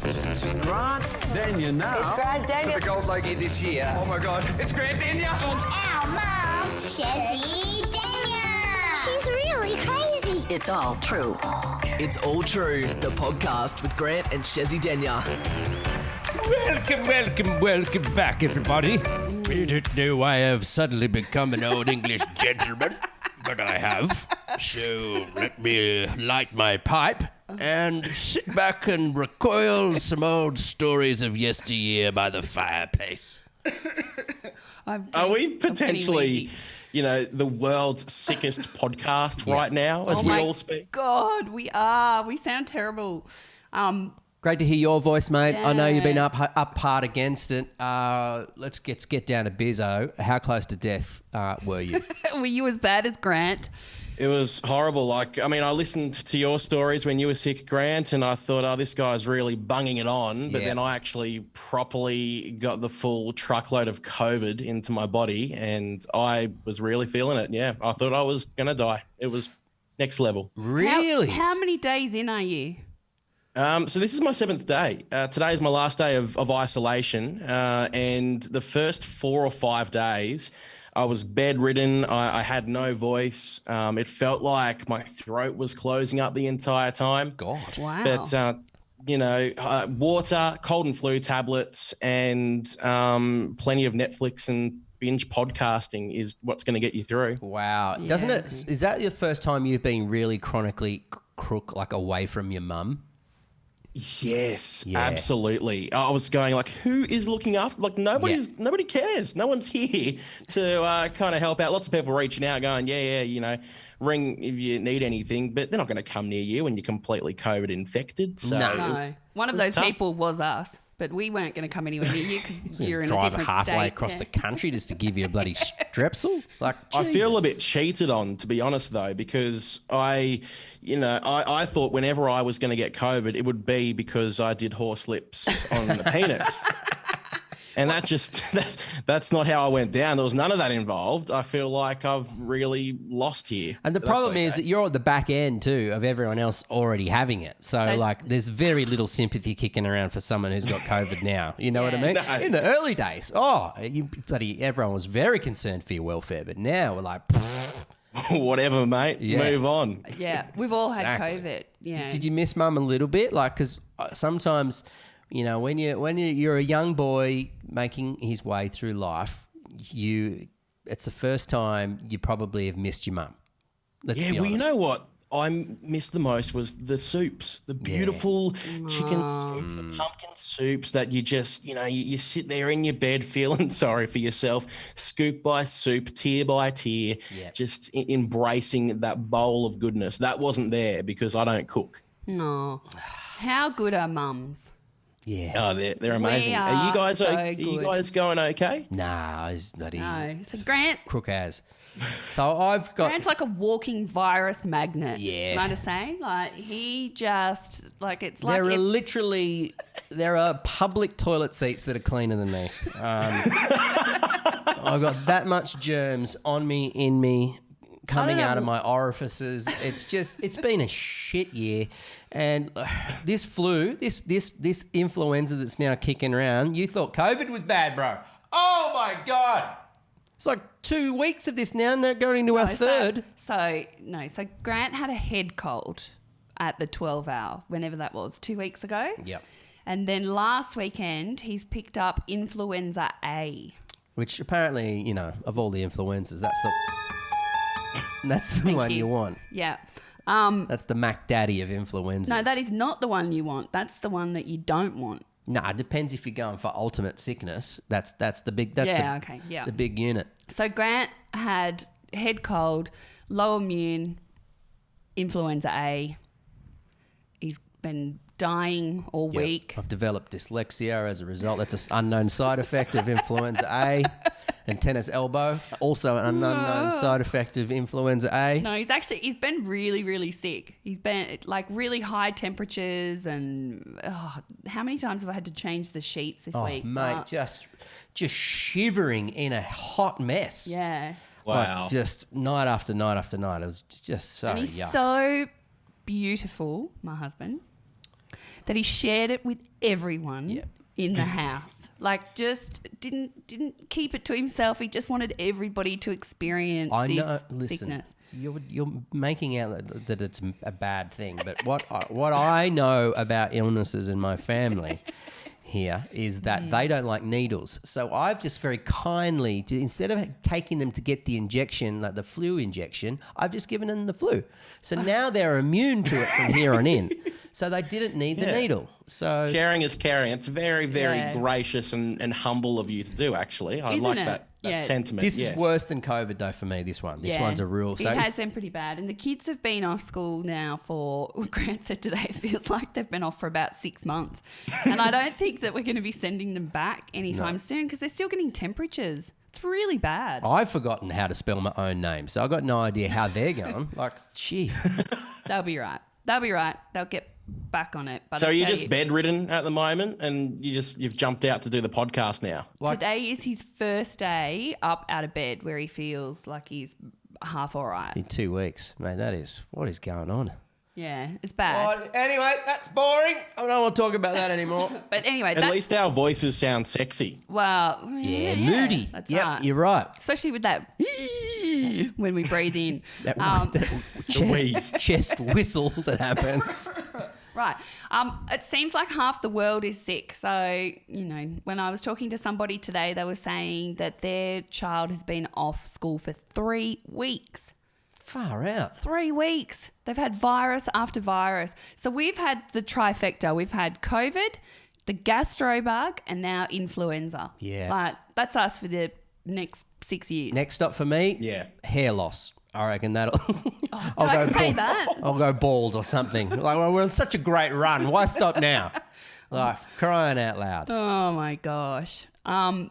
Grant Daniel now. It's Grant Daniel. The gold logie this year. Oh my God, it's Grant Daniel. And our mom, Shazzy Daniel. She's really crazy. It's all true. It's All True, the podcast with Grant and Shazzy Denya. Welcome back, everybody. I don't know why I've suddenly become an old English gentleman, but I have. So let me light my pipe and sit back and recoil some old stories of yesteryear by the fireplace. Are we potentially, the world's sickest podcast right now as we all speak? God, we are. We sound terrible. Great to hear your voice, mate. Yeah. I know you've been up hard against it. Let's get down to bizzo. How close to death were you? Were you as bad as Grant? It was horrible. I listened to your stories when you were sick, Grant, and I thought, oh, this guy's really bunging it on. But then I actually properly got the full truckload of COVID into my body, and I was really feeling it. Yeah, I thought I was going to die. It was next level. Really? How many days in are you? So this is my 7th day. Today is my last day of isolation, and the first 4 or 5 days, I was bedridden. I had no voice. It felt like my throat was closing up the entire time. God. Wow. But, water, cold and flu tablets, and plenty of Netflix and binge podcasting is what's going to get you through. Wow. Yeah. Doesn't it? Is that your first time you've been really chronically crook, like away from your mum? Yes, Yeah. absolutely. I was going like, who is looking after? Like nobody cares. No one's here to kind of help out. Lots of people reaching out, going, ring if you need anything, but they're not going to come near you when you're completely COVID infected. So No. One of those tough. people was us, but we weren't going to come anywhere near you because you're in a Drive different halfway state. across the country just to give you a bloody strepsil? Like, I feel a Jesus. bit cheated on, to be honest, though, because I thought whenever I was going to get COVID, it would be because I did horse lips on the penis. And that's not how I went down. There was none of that involved. I feel like I've really lost here. And the problem is that you're at the back end too of everyone else already having it. So there's very little sympathy kicking around for someone who's got COVID now. You know what I mean? No. In the early days, everyone was very concerned for your welfare. But now we're like, whatever, mate. Yeah. Move on. Yeah, we've all had Exactly. COVID. Yeah. Did you miss mum a little bit? Like, because sometimes, when you're a young boy making his way through life, it's the first time you probably have missed your mum. Let's be honest. You know what I missed the most was the soups, the beautiful chicken soups, the pumpkin soups that you just, you sit there in your bed feeling sorry for yourself, scoop by soup, tear by tear, just embracing that bowl of goodness. That wasn't there because I don't cook. No. How good are mums? Yeah. Oh, they're amazing. are Are you guys so are you good. guys going okay? Nah, he's bloody No. So Grant, crook as. So I've got... Grant's like a walking virus magnet. Yeah. Can I just say? Like, he just, like, it's like... There are public toilet seats that are cleaner than me. I've got that much germs on me, in me, coming out of my orifices. It's been a shit year. And this flu, this influenza that's now kicking around, you thought COVID was bad, bro. Oh, my God. It's like 2 weeks of this now, going into our third. So Grant had a head cold at the 12 hour, whenever that was, 2 weeks ago. Yep. And then last weekend, he's picked up influenza A. Which apparently, of all the influencers, that's the one you want. Yeah. That's the Mac Daddy of influenzas. No, that is not the one you want. That's the one that you don't want. Nah, it depends if you're going for ultimate sickness. That's the big. The big unit. So Grant had head cold, low immune, influenza A. He's been dying all week. I've developed dyslexia as a result. That's an unknown side effect of influenza A. And tennis elbow, also an unknown side effect of influenza A. No, he's been really, really sick. He's been like really high temperatures and how many times have I had to change the sheets this week? Mate, just shivering in a hot mess. Yeah. Wow. Like, just night after night after night. It was just so And he's yuck. so beautiful, my husband, that he shared it with everyone in the house. Like, just didn't keep it to himself. He just wanted everybody to experience sickness. You're making out that it's a bad thing, but what I know about illnesses in my family here is that they don't like needles. So I've just very kindly, instead of taking them to get the injection, like the flu injection, I've just given them the flu. So now they're immune to it from here on in. So they didn't need the needle. So sharing is caring. It's very, very gracious and humble of you to do, actually. I like that sentiment. This is worse than COVID, though, for me, this one. This one's a real... It has been pretty bad. And the kids have been off school now for, Grant said today, it feels like they've been off for about 6 months. And I don't think that we're going to be sending them back anytime soon because they're still getting temperatures. It's really bad. I've forgotten how to spell my own name, so I've got no idea how they're going. Like, gee. They'll be right. They'll get back on it. But so you're just bedridden at the moment, and you've jumped out to do the podcast now. Today is his first day up out of bed where he feels like he's half all right. In 2 weeks, mate. What is going on? Yeah, it's bad. Anyway, that's boring. I don't want to talk about that anymore. But anyway, at least our voices sound sexy. Well, moody. That's right. You're right. Especially with that when we breathe in. that chest whistle that happens. Right. It seems like half the world is sick. So, when I was talking to somebody today, they were saying that their child has been off school for 3 weeks. Far out. 3 weeks. They've had virus after virus. So we've had the trifecta. We've had COVID, the gastro bug, and now influenza. Yeah. Like, that's us for the next 6 years. Next up for me, hair loss. I reckon that'll... Don't say that. I'll go bald or something. Like, we're on such a great run. Why stop now? Like, crying out loud. Oh, my gosh. Righto.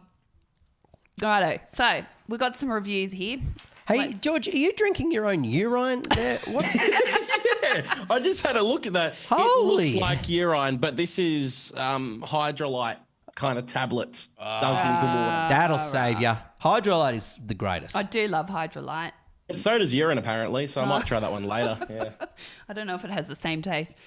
So, we've got some reviews here. Hey, George, are you drinking your own urine there? What? I just had a look at that. Holy. It looks like urine, but this is hydrolyte kind of tablets dunked into water. That'll save you. Hydrolyte is the greatest. I do love hydrolyte. And so does urine, apparently, so I might try that one later. Yeah. I don't know if it has the same taste.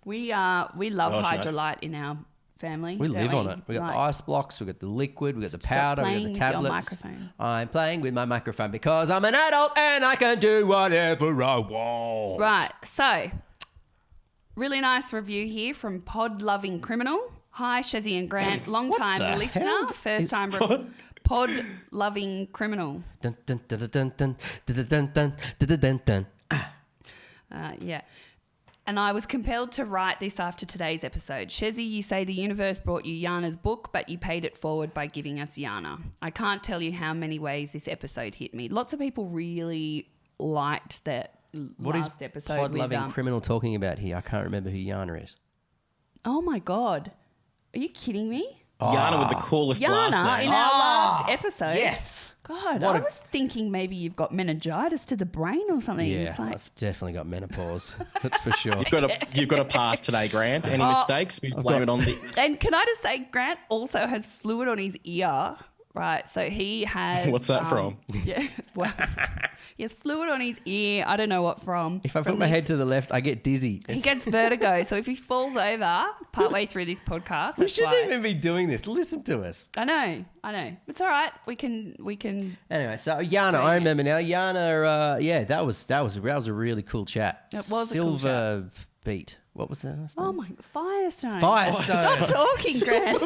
We love hydrolyte in our family. We live on it. We got the ice blocks, we got the liquid, we got the powder, we got the tablets. With your microphone. I'm playing with my microphone because I'm an adult and I can do whatever I want. Right. So, really nice review here from Pod Loving Criminal. Hi, Shezzy and Grant, long time listener, first time Pod Loving Criminal. Dun, dun, dun, dun, dun, dun, dun, dun, dun, dun, dun. Yeah. And I was compelled to write this after today's episode. Shezzy, you say the universe brought you Yana's book, but you paid it forward by giving us Yana. I can't tell you how many ways this episode hit me. Lots of people really liked that last episode. What is Pod-Loving Criminal talking about here? I can't remember who Yana is. Oh, my God. Are you kidding me? Yana with the coolest last Yana name. in our last episode. Yes. God, I was thinking maybe you've got meningitis to the brain or something. Yeah, It's like, I've definitely got menopause. That's for sure. You've got to pass today, Grant. Any mistakes? We blame it on the... And can I just say, Grant also has fluid on his ear, right? So he has... What's that from? Yeah, well, he has fluid on his ear. I don't know what from. If I put my head to the left, I get dizzy. He gets vertigo. So if he falls over partway through this podcast, We shouldn't even be doing this. Listen to us. I know. It's all right. We can. Anyway, so Yana, I remember now. Yana, that was a really cool chat. It was a cool Silver Beat. What was that? Oh my, Firestone. Firestone. Stop talking, Grant.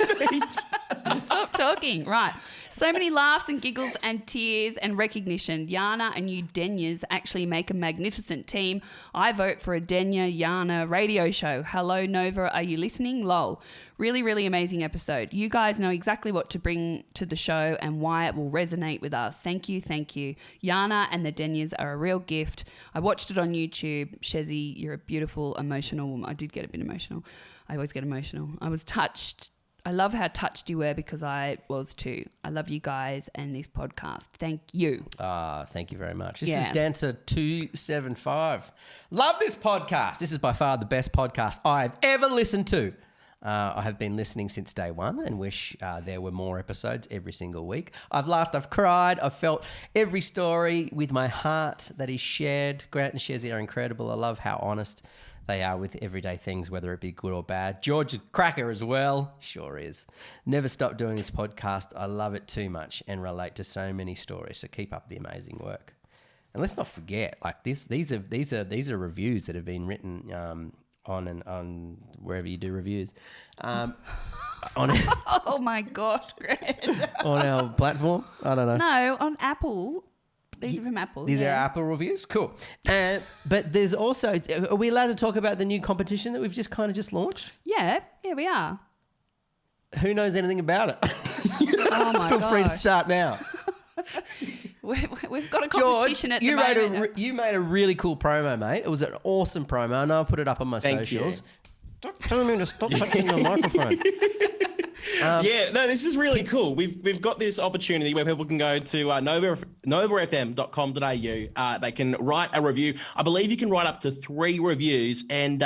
Stop talking. Right. So many laughs and giggles and tears and recognition. Yana and you Denyas actually make a magnificent team. I vote for a Denya Yana radio show. Hello, Nova. Are you listening? Lol. Really, really amazing episode. You guys know exactly what to bring to the show and why it will resonate with us. Thank you, thank you. Yana and the Denyas are a real gift. I watched it on YouTube. Shezzy, you're a beautiful, emotional woman. I did get a bit emotional. I always get emotional. I was touched. I love how touched you were because I was too. I love you guys and this podcast. Thank you. Thank you very much. This is Dancer 275. Love this podcast. This is by far the best podcast I've ever listened to. I have been listening since day one and wish there were more episodes every single week. I've laughed, I've cried, I've felt every story with my heart that is shared. Grant and Shezzy are incredible. I love how honest they are with everyday things, whether it be good or bad. George, a cracker as well. Sure is. Never stop doing this podcast. I love it too much and relate to so many stories. So keep up the amazing work. And let's not forget, like these are reviews that have been written on wherever you do reviews. On Oh my gosh, Greg. on our platform. I don't know. No, on Apple. These are from Apple. These are Apple reviews? Cool. But there's also, are we allowed to talk about the new competition that we've just launched? Yeah, we are. Who knows anything about it? Oh my Feel gosh. free to start now. We've got a George, competition at you the made moment. you made a really cool promo, mate. It was an awesome promo. I know I put it up on my Thank socials. you. Tell me to stop touching the microphone. This is really cool. We've got this opportunity where people can go to novafm.com.au. They can write a review. I believe you can write up to 3 reviews, and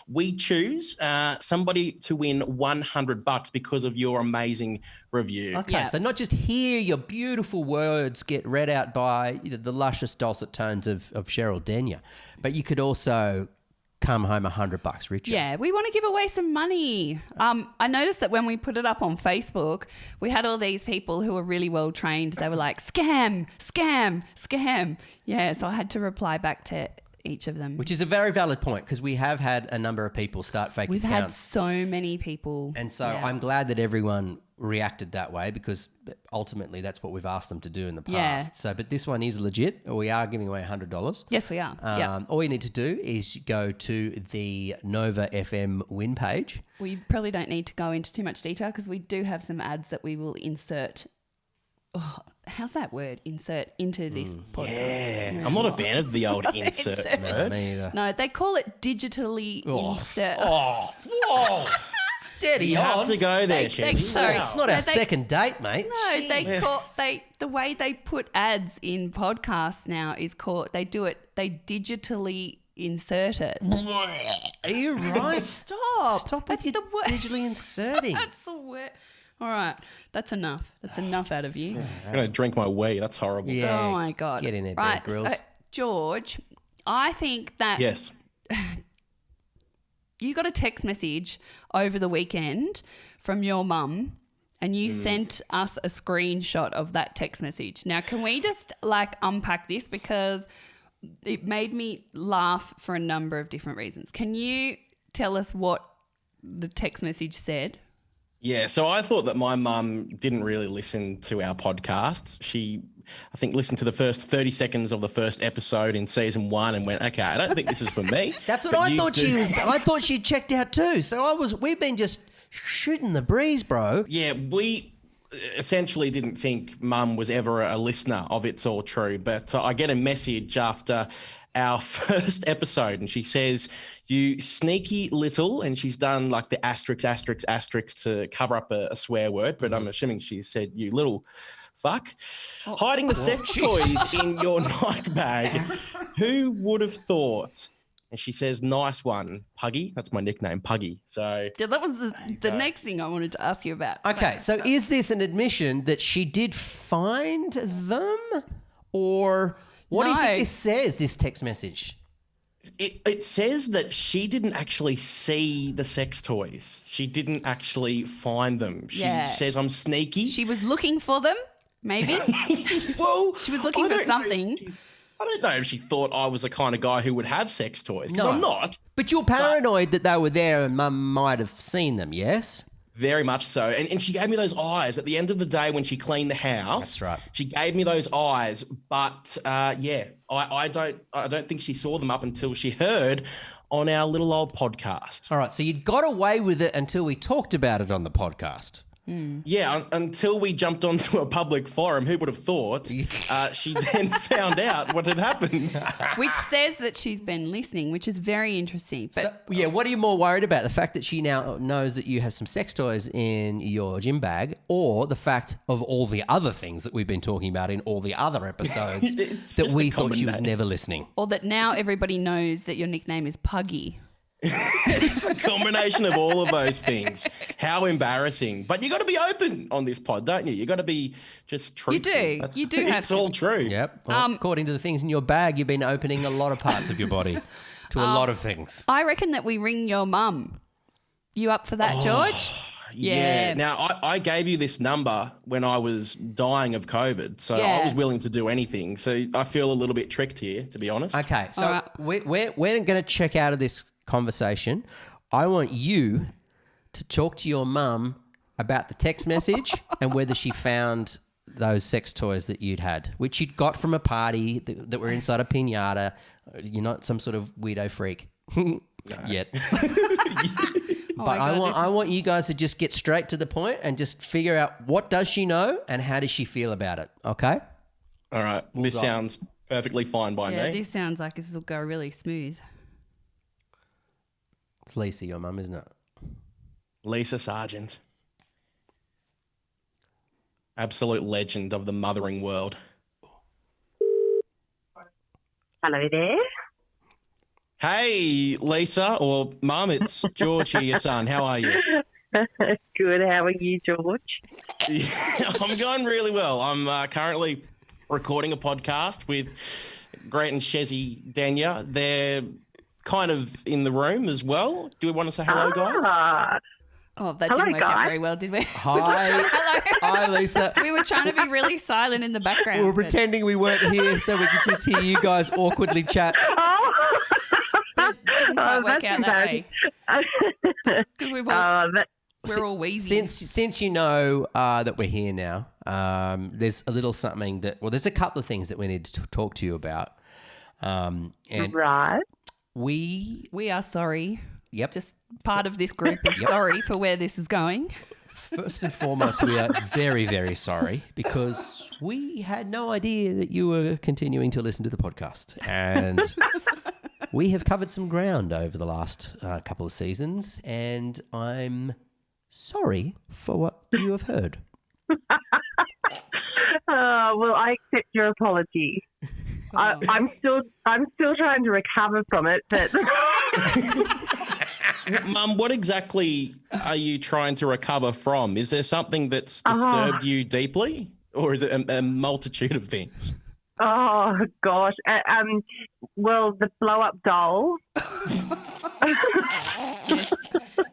we choose somebody to win $100 because of your amazing review. Okay, Yeah. so not just hear your beautiful words get read out by the luscious dulcet tones of Cheryl Denyer, but you could also come home $100 richer. Yeah, we want to give away some money. I noticed that when we put it up on Facebook, we had all these people who were really well trained. They were like, scam, scam, scam. Yeah, so I had to reply back to each of them. Which is a very valid point because we have had a number of people start fake We've had accounts. so many people. And so Yeah. I'm glad that everyone reacted that way because ultimately that's what we've asked them to do in the past. Yeah. So, but this one is legit. We are giving away $100. Yes, we are. Yeah. All you need to do is go to the Nova FM win page. We probably don't need to go into too much detail because we do have some ads that we will insert. Oh, how's that word? Insert into this podcast. Yeah, I'm not a fan of the old insert Insert. word. Me either. No, they call it digitally insert. Oh, whoa! Steady You have to go there, Shazzy. sorry. Wow. It's not No, our they- second date, mate. No, the way they put ads in podcasts now is called they digitally insert it. Are you right? Stop. Stop with That's your the word. digitally inserting. That's the word. All right, that's enough. That's enough out of you. I'm gonna drink my wee. That's horrible. Yeah. Oh my god. Get in there, right, Bear Grylls. so, George, I think that Yes. you got a text message over the weekend from your mum and you sent us a screenshot of that text message. Now, can we just unpack this because it made me laugh for a number of different reasons. Can you tell us what the text message said? Yeah, so I thought that my mum didn't really listen to our podcast. She, I think, listened to the first 30 seconds of the first episode in season 1 and went, okay, I don't think this is for me. That's what But I you thought do- she was. I thought she'd checked out too. So we've been just shooting the breeze, bro. Yeah, we essentially didn't think mum was ever a listener of It's All True, but I get a message after our first episode and she says, you sneaky little, and she's done like the asterisk to cover up a swear word, but I'm assuming she said, you little fuck, hiding the sex toys in your Nike bag. Who would have thought? And she says, nice one, Puggy. That's my nickname, Puggy. So Yeah, that was the next thing I wanted to ask you about. Okay, so is this an admission that she did find them, or what do you No. think this says? This text message. it says that she didn't actually see the sex toys. She didn't actually find them. She Yeah. says I'm sneaky. She was looking for them, maybe? well, She was looking I for don't know something. if she- I don't know if she thought I was the kind of guy who would have sex toys, because No. I'm not. But you're paranoid that they were there and Mum might have seen them. Yes. Very much so. And she gave me those eyes at the end of the day when she cleaned the house. That's right. She gave me those eyes. But I don't think she saw them up until she heard on our little old podcast. All right. So you got away with it until we talked about it on the podcast. Yeah, until we jumped onto a public forum, who would have thought? She then found out what had happened. Which says that she's been listening, which is very interesting. But So, yeah, what are you more worried about? The fact that she now knows that you have some sex toys in your gym bag, or the fact of all the other things that we've been talking about in all the other episodes It's that just we a thought she was combination. never listening? or that now everybody knows that your nickname is Puggy. It's a combination of all of those things. How embarrassing. But you got to be open on this pod, don't you? You got to be just truthful. do. You do have It's to. all true. Yep. Well, according to the things in your bag, you've been opening a lot of parts of your body. to a lot of things. I reckon that we ring your mum. You up for that, George? Yeah. Now, I gave you this number when I was dying of COVID, so I was willing to do anything. So I feel a little bit tricked here, to be honest. Okay, so All we're going to check out of this conversation. I want you to talk to your mum about the text message and whether she found those sex toys that you'd had, which you'd got from a party that were inside a piñata. You're not some sort of weirdo freak yet. But I want you guys to just get straight to the point and just figure out what does she know and how does she feel about it, okay? All right. This sounds perfectly fine by Yeah, me. this sounds like this will go really smooth. It's Lisa, your mum, isn't it? Lisa Sargent. Absolute legend of the mothering world. Hello there. Hey, Lisa, or Mum, it's George here, your son. How are you? Good. How are you, George? Yeah, I'm going really well. I'm currently recording a podcast with Grant and Shezzy Dania. They're kind of in the room as well. Do we want to say hello, guys? Oh, that Hello, didn't work out guys. very well, did we? Hi. Hello. Hi, Lisa. We were trying to be really silent in the background. We were but- pretending we weren't here so we could just hear you guys awkwardly chat. but it didn't quite work that's out that way. Because we're all wheezy. Since you know that we're here now, there's a little something there's a couple of things that we need to talk to you about. And Right. we We are sorry. Yep. Just part of this group is sorry for where this is going. First and foremost, we are very, very sorry because we had no idea that you were continuing to listen to the podcast. And we have covered some ground over the last couple of seasons, and I'm sorry for what you have heard. Well, I accept your apology. I'm still trying to recover from it, but Mum, what exactly are you trying to recover from? Is there something that's disturbed you deeply, or is it a multitude of things? oh gosh, well, the blow-up doll.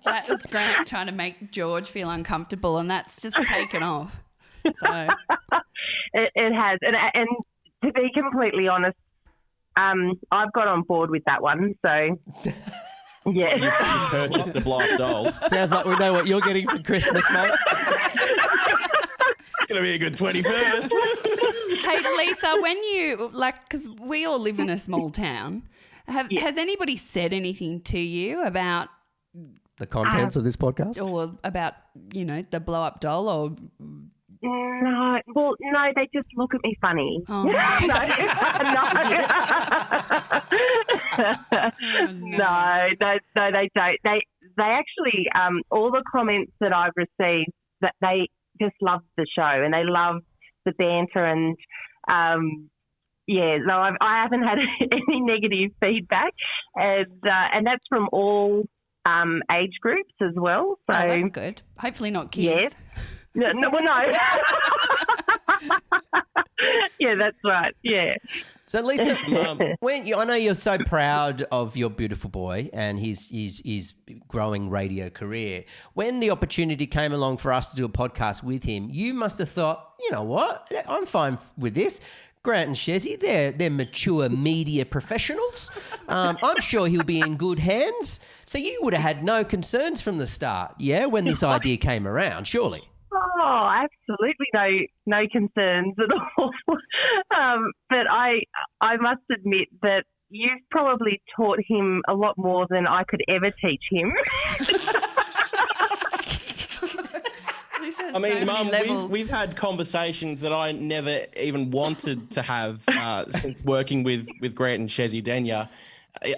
That was Grant trying to make George feel uncomfortable, and that's just taken off. So It has, and to be completely honest, I've got on board with that one. So, yeah. You purchased a blow-up doll. Sounds like we know what you're getting for Christmas, mate. It's going to be a good 21st. hey, Lisa, when you because we all live in a small town, has anybody said anything to you about The contents of this podcast? or about the blow up doll or? No, well, no, they just look at me funny. Oh, No, they don't. They actually, all the comments that I've received, that they just love the show and they love the banter and, no, I haven't had any negative feedback, and that's from all age groups as well. So Oh, that's good. Hopefully not kids. Yeah. No. Yeah, that's right. Yeah. So, Lisa, I know you're so proud of your beautiful boy and his growing radio career. When the opportunity came along for us to do a podcast with him, you must have thought, you know what, I'm fine with this. Grant and Shezzy, they're mature media professionals. I'm sure he'll be in good hands. So you would have had no concerns from the start, yeah, when this idea came around, surely. Oh, absolutely no concerns at all. But I must admit that you've probably taught him a lot more than I could ever teach him. I mean, Mum, we've had conversations that I never even wanted to have since working with Grant and Shezzy Dania.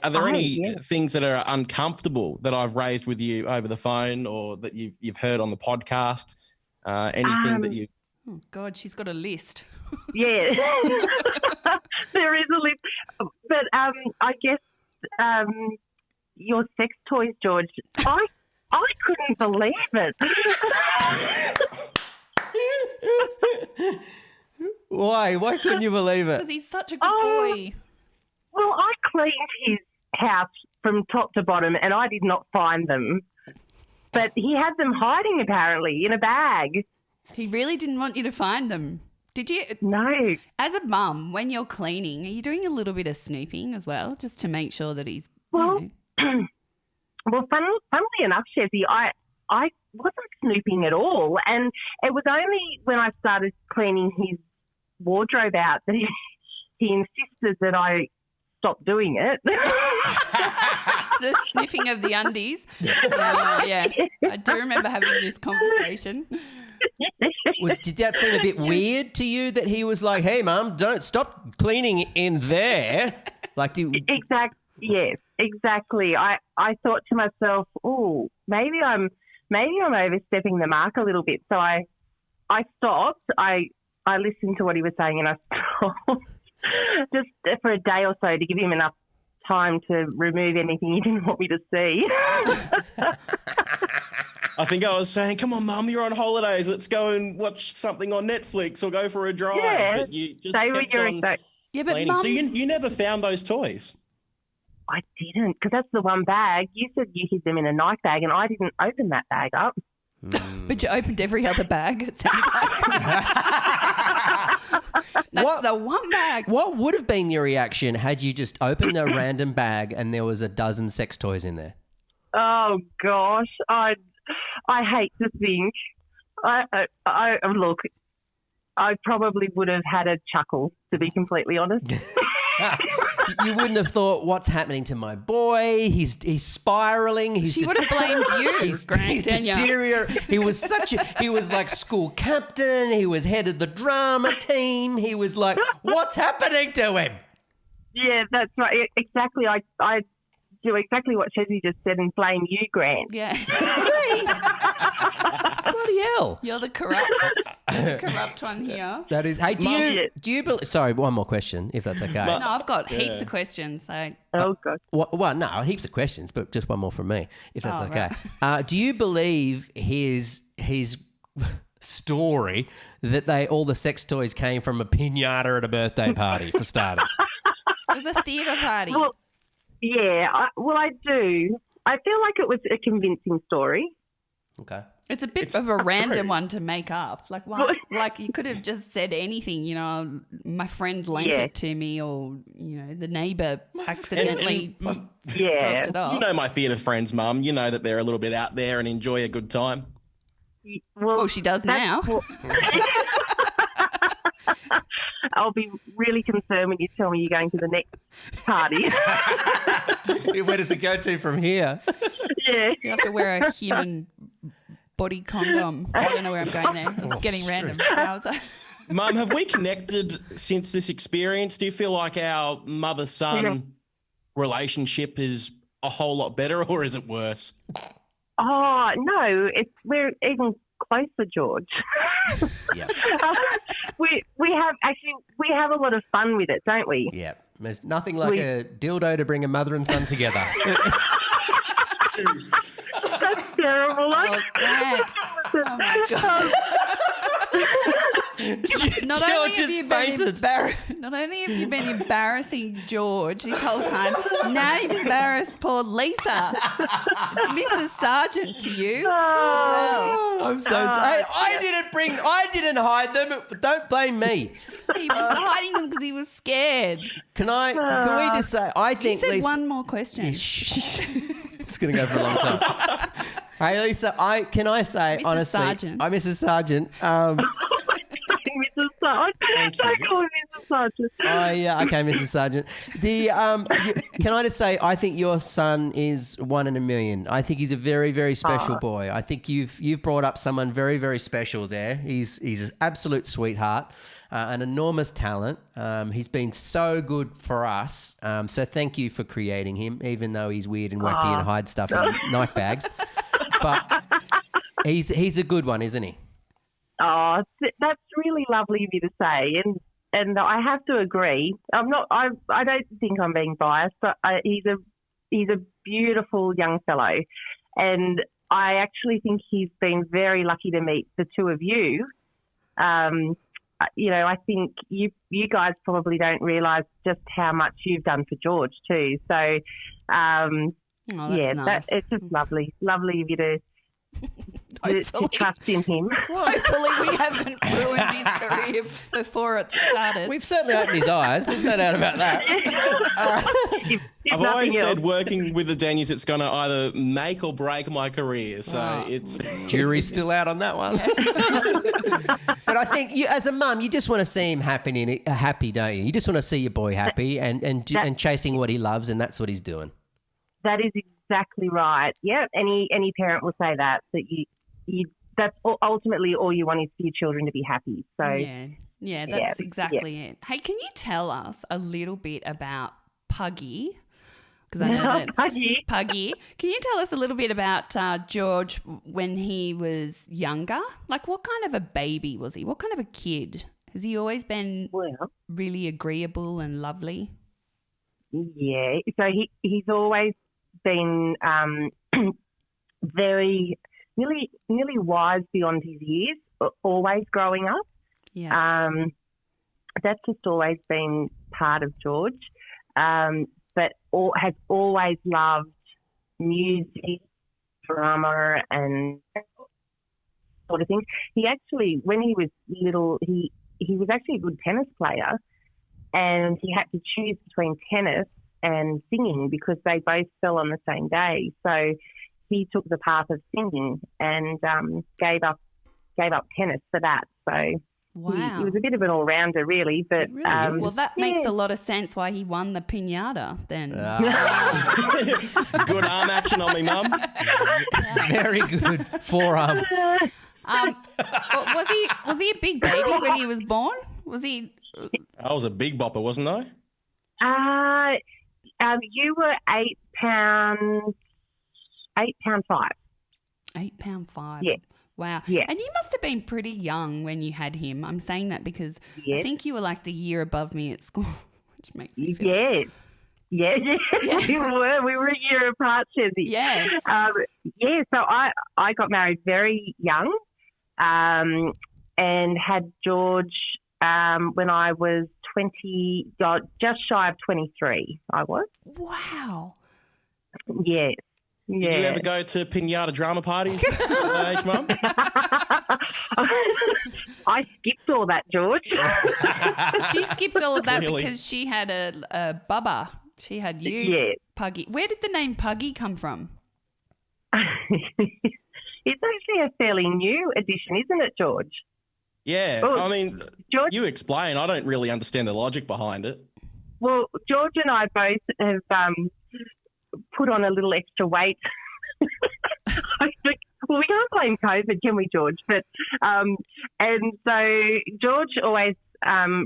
Are there any things that are uncomfortable that I've raised with you over the phone or that you've heard on the podcast? Anything that you... Oh, God, she's got a list. Yeah, there is a list. But I guess your sex toys, George, I couldn't believe it. Why? Why couldn't you believe it? Because he's such a good boy. Well, I cleaned house from top to bottom, and I did not find them. But he had them hiding, apparently, in a bag. He really didn't want you to find them. Did you? No. As a mum, when you're cleaning, are you doing a little bit of snooping as well, just to make sure that he's, Well, you know? well, funnily enough, Chevy, I wasn't snooping at all. And it was only when I started cleaning his wardrobe out that he insisted that I stop doing it. The sniffing of the undies. Yes, I do remember having this conversation. Did that seem a bit weird to you that he was like, "Hey, Mum, don't stop cleaning in there"? Like, Yes, exactly. I thought to myself, oh, maybe I'm overstepping the mark a little bit. So I stopped. I listened to what he was saying, and I stopped just for a day or so to give him enough time to remove anything he didn't want me to see. I think I was saying, come on, Mum, you're on holidays. Let's go and watch something on Netflix or go for a drive. Yeah, but you just they were kept your on exact. Yeah, but cleaning. So mums, you never found those toys? I didn't, because that's the one bag. You said you hid them in a Nike bag, and I didn't open that bag up. but you opened every other bag, it sounds like. That's the one bag. What would have been your reaction had you just opened a random bag and there was a dozen sex toys in there? Oh gosh, I hate to think. I look. I probably would have had a chuckle, to be completely honest. You wouldn't have thought, what's happening to my boy? He's spiraling. She would have blamed you, He's Danielle. deteriorating. He was like school captain. He was head of the drama team. He was like, what's happening to him? Yeah, that's right. Exactly. I do exactly what Chesney just said and blame you, Grant. Yeah. Bloody hell. You're the corrupt one here. That is. Hey, do you believe? Sorry, one more question, if that's okay. No, I've got heaps of questions. So Oh God. Well, no, heaps of questions, but just one more from me, if that's Oh, okay. Do you believe his story that all the sex toys came from a piñata at a birthday party, for starters? it was a theatre party. Well, yeah. I do. I feel like it was a convincing story. Okay. It's a bit of a random one to make up. Like, why, like you could have just said anything, you know, my friend lent it to me, or, you know, the neighbour accidentally dropped it off. You know my theatre friends, Mum. You know that they're a little bit out there and enjoy a good time. Well, she does now. I'll be really concerned when you tell me you're going to the next party. Where does it go to from here? Yeah. You have to wear a human body condom. I don't know where I'm going there. It's getting random. Mum, have we connected since this experience? Do you feel like our mother-son relationship is a whole lot better, or is it worse? Oh, no. We're even closer, George. Yeah. We have a lot of fun with it, don't we? Yeah. There's nothing like a dildo to bring a mother and son together. That's terrible. Oh, Dad. Oh, my God. Not only have you been embarrassing George this whole time, now you've embarrassed poor Lisa. It's Mrs. Sargent to you. I'm so sorry. I didn't hide them. Don't blame me. He was hiding them because he was scared. Can we just say, I think You said Lisa... one more question. It's going to go for a long time. Hey, Lisa, can I say, Mrs. honestly... Sargent. I'm Mrs. Sargent. Mrs. Sargent. Don't call me Mrs. Sargent. Okay, Mrs. Sargent. Can I just say, I think your son is one in a million. I think he's a very, very special boy. I think you've brought up someone very, very special there. He's an absolute sweetheart, an enormous talent. He's been so good for us. So thank you for creating him, even though he's weird and wacky and hides stuff in Nike bags. But he's a good one, isn't he? Oh, that's really lovely of you to say, and I have to agree. I don't think I'm being biased, but he's a beautiful young fellow, and I actually think he's been very lucky to meet the two of you. You know, I think you guys probably don't realise just how much you've done for George too. So Oh, that's nice. it's just lovely of you to trust in him. Hopefully we haven't ruined his career before it started. We've certainly opened his eyes. There's no doubt about that. I've always said working with the Daniels, it's going to either make or break my career. So it's jury's still out on that one. But I think you, as a mum, you just want to see him happy, don't you? You just want to see your boy happy and chasing what he loves, and that's what he's doing. That is exactly right. Yeah, any parent will say that that's ultimately all you want is for your children to be happy. So yeah, that's exactly it. Hey, can you tell us a little bit about Puggy? Because I know that Puggy. Can you tell us a little bit about George when he was younger? Like, what kind of a baby was he? What kind of a kid? Has he always been really agreeable and lovely? Yeah, so he's always been very nearly wise beyond his years, always growing up. Yeah. That's just always been part of George, but has always loved music, drama, and sort of things. He actually, when he was little, he was actually a good tennis player, and he had to choose between tennis and singing because they both fell on the same day. So he took the path of singing and gave up tennis for that. So he was a bit of an all-rounder, really. But well, that makes a lot of sense why he won the piñata then. Good arm action on me, Mum. Very good forearm. Was he a big baby when he was born? Was he? I was a big bopper, wasn't I? You were 8 pounds, 5. 8 pound 5. Yeah. Wow. Yeah. And you must have been pretty young when you had him. I'm saying that because I think you were like the year above me at school, which makes me feel... Yes. We were a year apart, Chezzy. Yes. So I got married very young and had George when I was 20, just shy of 23, I was. Wow. Yes. Did you ever go to piñata drama parties at that age, Mum? I skipped all that, George. She skipped all of that because she had a bubba. She had you, Puggy. Where did the name Puggy come from? It's actually a fairly new addition, isn't it, George? Yeah. Well, I mean, George, you explain. I don't really understand the logic behind it. Well, George and I both have put on a little extra weight. I think, well, we can't blame COVID, can we, George? But and so George always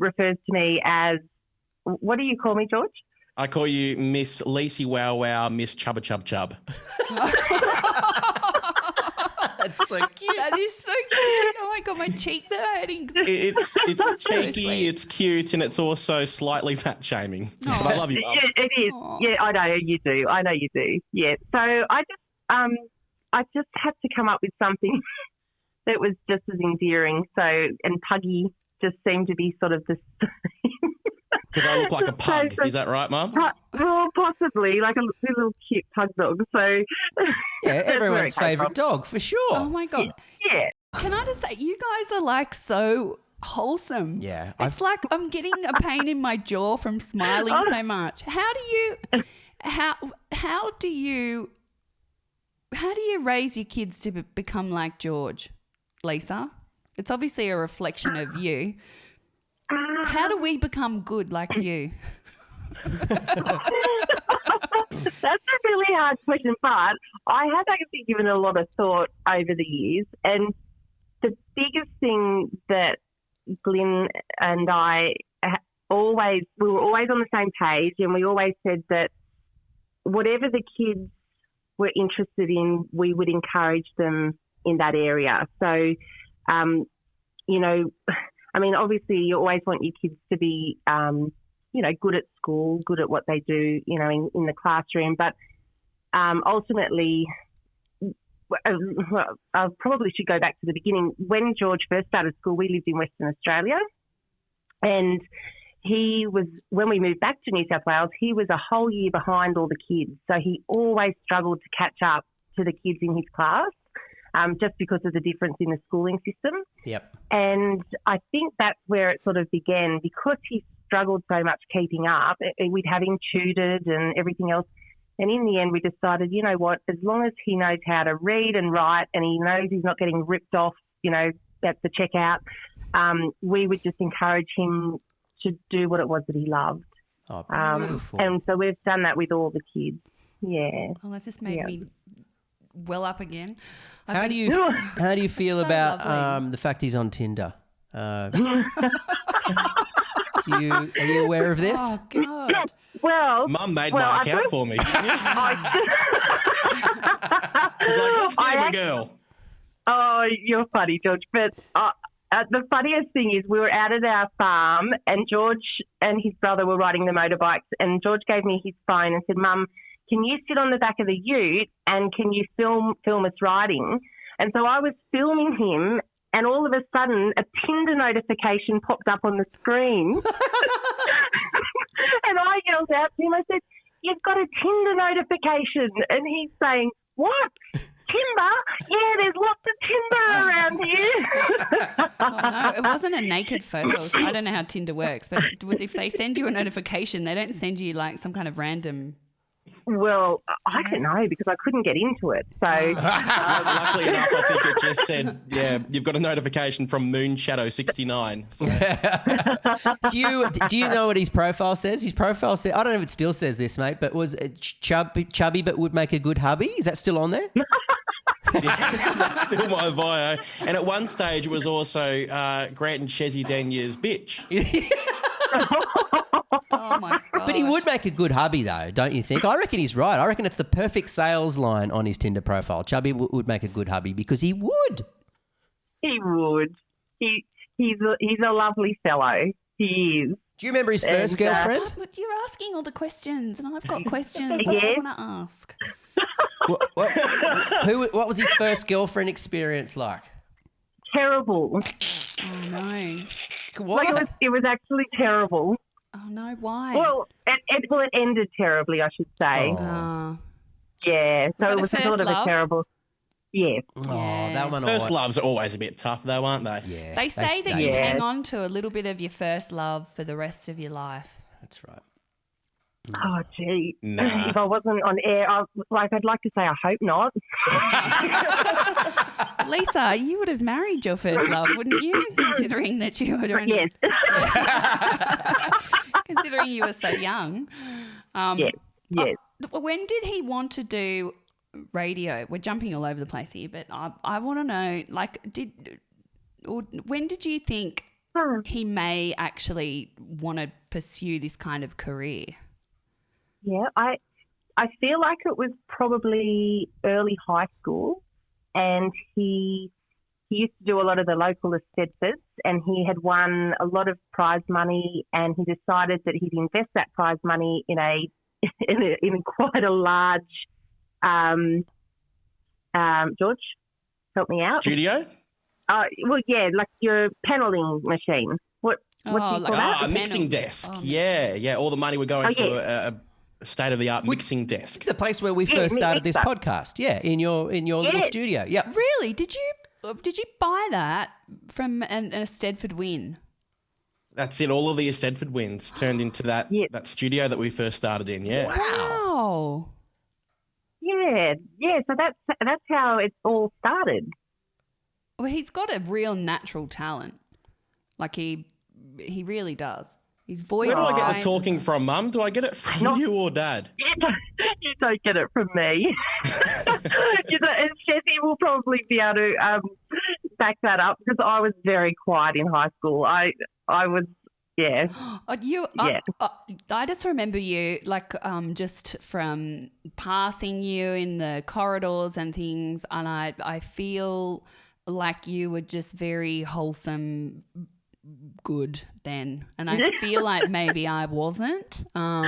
refers to me as, what do you call me, George? I call you Miss Lacey Wow Wow, Miss Chubba Chub Chub. That's so cute. That is so cute. Oh my God, my cheeks are hurting. It's cheeky, sweet. it's cute, and it's also slightly fat shaming. But I love you, Mum. Yeah, it is. Aww. Yeah, I know you do. Yeah. So I just had to come up with something that was just as endearing. So, and Puggy just seemed to be sort of the because I look like a pug. Is that right, Mum? Well, possibly, like a little cute pug dog. So yeah, everyone's favourite dog, for sure. Oh, my God. Yeah. Can I just say, you guys are like so wholesome. Yeah. It's like I'm getting a pain in my jaw from smiling so much. How do you raise your kids to become like George, Lisa? It's obviously a reflection of you. How do we become good like you? That's a really hard question, but I have actually given a lot of thought over the years, and the biggest thing that Glenn and I we were always on the same page, and we always said that whatever the kids were interested in, we would encourage them in that area. So, I mean, obviously you always want your kids to be, good at school, good at what they do, in the classroom. But ultimately, I probably should go back to the beginning. When George first started school, we lived in Western Australia, and he was, when we moved back to New South Wales, he was a whole year behind all the kids. So he always struggled to catch up to the kids in his class, just because of the difference in the schooling system. Yep. And I think that's where it sort of began, because he struggled so much keeping up. We'd have him tutored and everything else. And in the end, we decided, you know what, as long as he knows how to read and write and he knows he's not getting ripped off, you know, at the checkout, we would just encourage him to do what it was that he loved. Oh, beautiful. And so we've done that with all the kids. Yeah. Well, that's just made me well up again. How do you feel So about lovely. the fact he's on Tinder? Are you aware of this? Oh, God. Well, Mum made my account for me. She's like, let's get him a girl. Oh, you're funny, George. But the funniest thing is we were out at our farm and George and his brother were riding the motorbikes, and George gave me his phone and said, Mum, can you sit on the back of the ute and can you film us riding? And so I was filming him, and all of a sudden a Tinder notification popped up on the screen. And I yelled out to him, I said, you've got a Tinder notification. And he's saying, what? Timber? Yeah, there's lots of timber around here. Oh, no, it wasn't a naked photo. I don't know how Tinder works, but if they send you a notification, they don't send you like some kind of random... Well, I don't know, because I couldn't get into it. So Luckily enough, I think it just said, yeah, you've got a notification from Moon Shadow 69. So. Do you know what his profile says? His profile says, I don't know if it still says this, mate, but was it chubby but would make a good hubby? Is that still on there? Yeah, that's still my bio. And at one stage it was also Grant and Chezzy Danier's bitch. Oh, my God. But he would make a good hubby, though, don't you think? I reckon he's right. I reckon it's the perfect sales line on his Tinder profile. Chubby would make a good hubby because he would. he would. He's a lovely fellow. He is. Do you remember his first girlfriend? Oh, but you're asking all the questions, and I've got questions Yes. I want to ask. What was his first girlfriend experience like? Terrible. Oh, no. What? Like it was actually terrible. Oh, no, why? Well, it ended terribly, I should say. Oh. Yeah, Was so it it a was first sort of love? a terrible. Yes. Oh, that one. First loves are always a bit tough, though, aren't they? Yeah. They say that stay. you Yeah. hang on to a little bit of your first love for the rest of your life. That's right. Oh, gee. Nah. If I wasn't on air, I'd like to say I hope not. Lisa, you would have married your first love, wouldn't you? Considering that you were only, Yes. considering you were so young. Yes. When did he want to do radio? We're jumping all over the place here, but I want to know, like, when did you think he may actually want to pursue this kind of career? Yeah, I feel like it was probably early high school, and he used to do a lot of the local aesthetics, and he had won a lot of prize money, and he decided that he'd invest that prize money in quite a large. George, help me out. Studio? Well, yeah, like your paneling machine. What do you call that? A mixing desk. Yeah. All the money would go into a state-of-the-art mixing desk. The place where we first started this podcast. Yeah, in your little studio. Yep. Really? Did you buy that from an Stedford win? That's it. All of the Stedford wins turned into that studio that we first started in. Yeah. Wow. Yeah. So that's how it all started. Well, he's got a real natural talent. Like he really does. His voice. Where do I get the is talking from, Mum? Do I get it from you or Dad? You don't get it from me. And Chezzy will probably be able to back that up, because I was very quiet in high school. I was, yeah. I just remember you just from passing you in the corridors and things, and I feel like you were just very wholesome, good then, and I feel like maybe I wasn't, but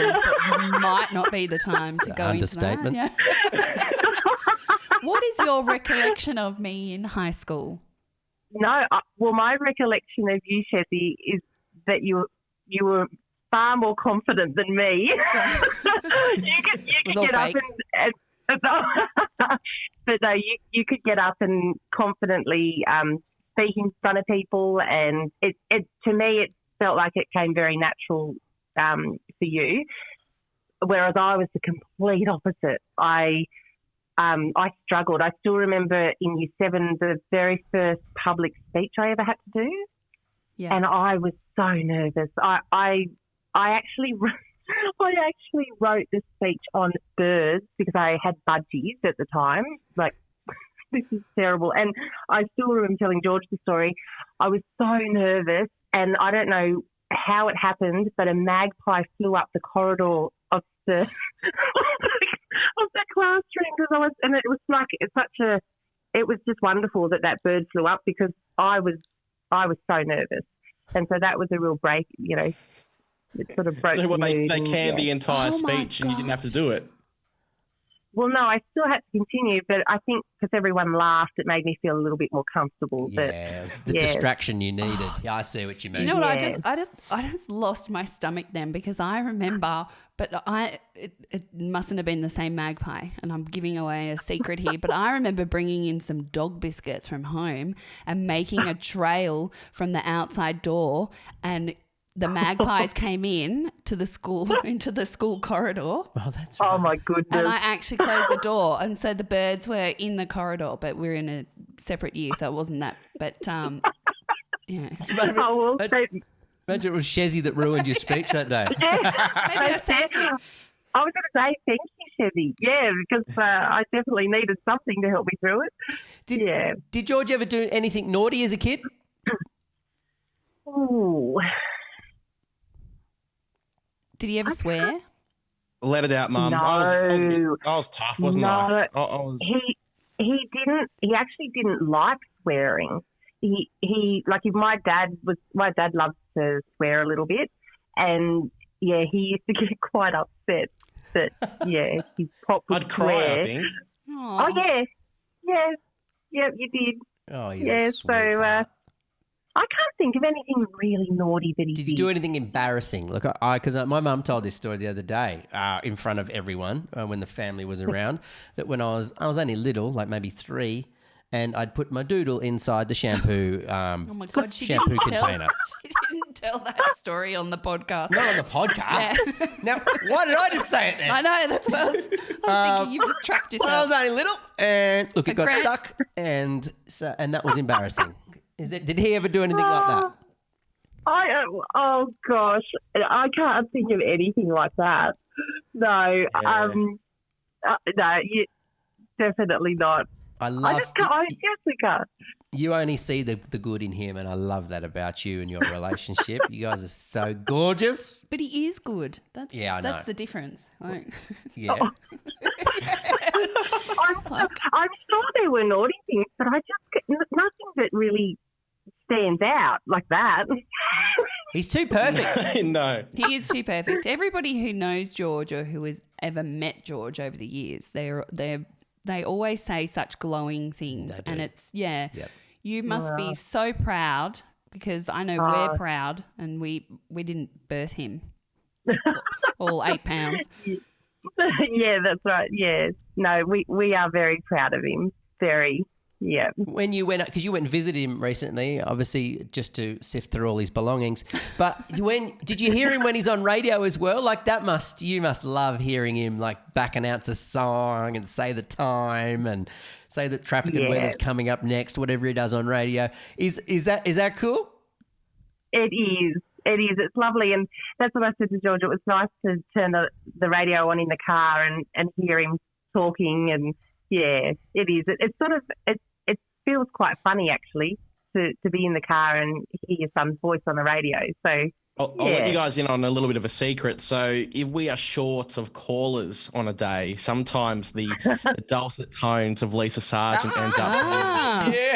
might not be the time to go understatement. into that. Yeah. What is your recollection of me in high school? No, well, my recollection of you, Chezzy, is that you were far more confident than me. you could get up and but no, you could get up and confidently speak in front of people, and it to me it felt like it came very natural for you, whereas I was the complete opposite. I struggled. I still remember in Year 7 the very first public speech I ever had to do, and I was so nervous. I actually wrote the speech on birds because I had budgies at the time. Like, this is terrible. And I still remember telling George the story. I was so nervous, and I don't know how it happened, but a magpie flew up the corridor of the of the classroom and it was like it was just wonderful that bird flew up because I was so nervous, and so that was a real break. It sort of broke. So they canned the Oh entire speech and you didn't have to do it. Well, no, I still had to continue, but I think because everyone laughed, it made me feel a little bit more comfortable. Yeah, the distraction you needed. Yeah, I see what you mean. Do you know what? I just lost my stomach then because I remember, but it mustn't have been the same magpie, and I'm giving away a secret here. But I remember bringing in some dog biscuits from home and making a trail from the outside door, and the magpies came into the school corridor. Oh, that's right. Oh my goodness! And I actually closed the door, and so the birds were in the corridor, but we're in a separate year, so it wasn't that. But yeah. Imagine it was Shezzy that ruined your speech that day. Maybe I saved you. I was going to say thank you, Shezzy. Yeah, because I definitely needed something to help me through it. Did George ever do anything naughty as a kid? Ooh. Did he ever swear? Let it out, Mum. No. I was tough, wasn't I? He didn't. He actually didn't like swearing. He like if my dad loves to swear a little bit, and he used to get quite upset that his pop would I'd cry, swear. I think. Oh yeah, you did. Oh yeah. So. I can't think of anything really naughty that he did. Did you do anything embarrassing? Look, because my mum told this story the other day in front of everyone when the family was around. That when I was only little, like maybe 3, and I'd put my doodle inside the shampoo. Oh my God, shampoo container. She didn't tell that story on the podcast. Not on the podcast. Yeah. Now, why did I just say it then? I know, that's what I was thinking. You've just trapped yourself. Well, I was only little, and look, it got Grant- stuck, and that was embarrassing. Did he ever do anything like that? Oh gosh, I can't think of anything like that. No, definitely not. I seriously can't. You only see the good in him, and I love that about you and your relationship. You guys are so gorgeous. But he is good. I know. That's the difference. Like, yeah. I'm sure there were naughty things, but I just nothing that really stands out like that. He's too perfect. No. he is too perfect. Everybody who knows George or who has ever met George over the years, they always say such glowing things, and it's you must be so proud because I know we're proud, and we didn't birth him, all 8 pounds. Yeah, that's right. Yeah, no, we are very proud of him. Very. Yeah. When you went, because you went and visited him recently, obviously just to sift through all his belongings. But did you hear him when he's on radio as well? Like you must love hearing him like back announce a song and say the time and say that traffic and weather's coming up next, whatever he does on radio. Is that cool? It is. It is. It's lovely, and that's what I said to George. It was nice to turn the radio on in the car and hear him talking, and yeah, it is. It's sort of it feels quite funny actually to be in the car and hear your son's voice on the radio. So I'll let you guys in on a little bit of a secret. So if we are short of callers on a day, sometimes the dulcet tones of Lisa Sargent ends up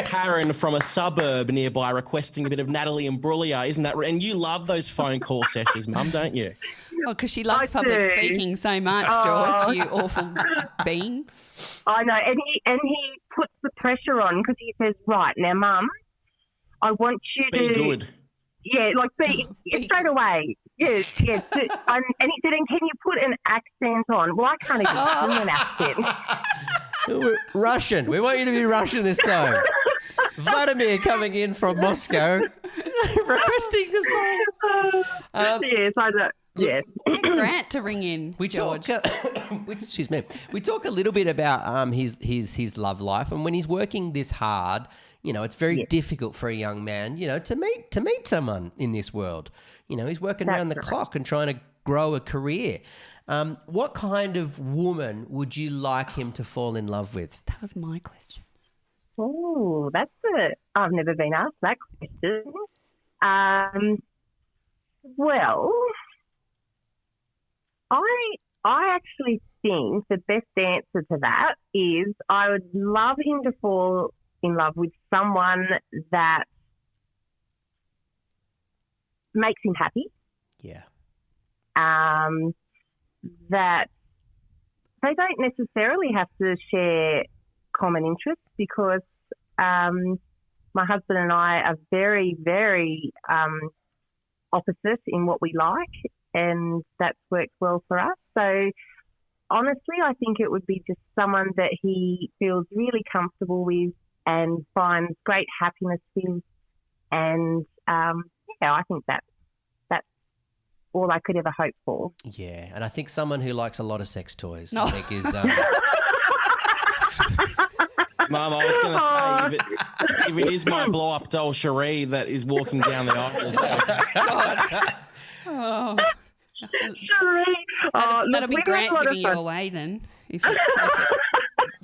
Karen from a suburb nearby requesting a bit of Natalie Imbruglia. Isn't that right? And you love those phone call sessions, Mum, don't you? Well, because she loves public speaking so much, George, you awful bean. I know, and he puts the pressure on because he says, right, now, Mum, I want you to... Be good. like straight away. Yes. And he said, and can you put an accent on? Well, I can't even do an accent. Russian. We want you to be Russian this time. Vladimir coming in from Moscow, requesting the song. Yes, I know. Yes. Get Grant to ring in, George. Excuse me. We talk a little bit about his love life, and when he's working this hard, it's very difficult for a young man, to meet someone in this world. He's working around the clock and trying to grow a career. What kind of woman would you like him to fall in love with? That was my question. Oh, I've never been asked that question. Well, I actually think the best answer to that is I would love him to fall in love with someone that makes him happy. Yeah. That they don't necessarily have to share common interests because my husband and I are very, very opposite in what we like, and that's worked well for us. So honestly, I think it would be just someone that he feels really comfortable with and finds great happiness with. And I think that's all I could ever hope for. Yeah, and I think someone who likes a lot of sex toys. No. I think is. Mum, I was going to say, if it is my blow-up doll Cherie that is walking down the aisle, that'll be Grant giving you away then. If it's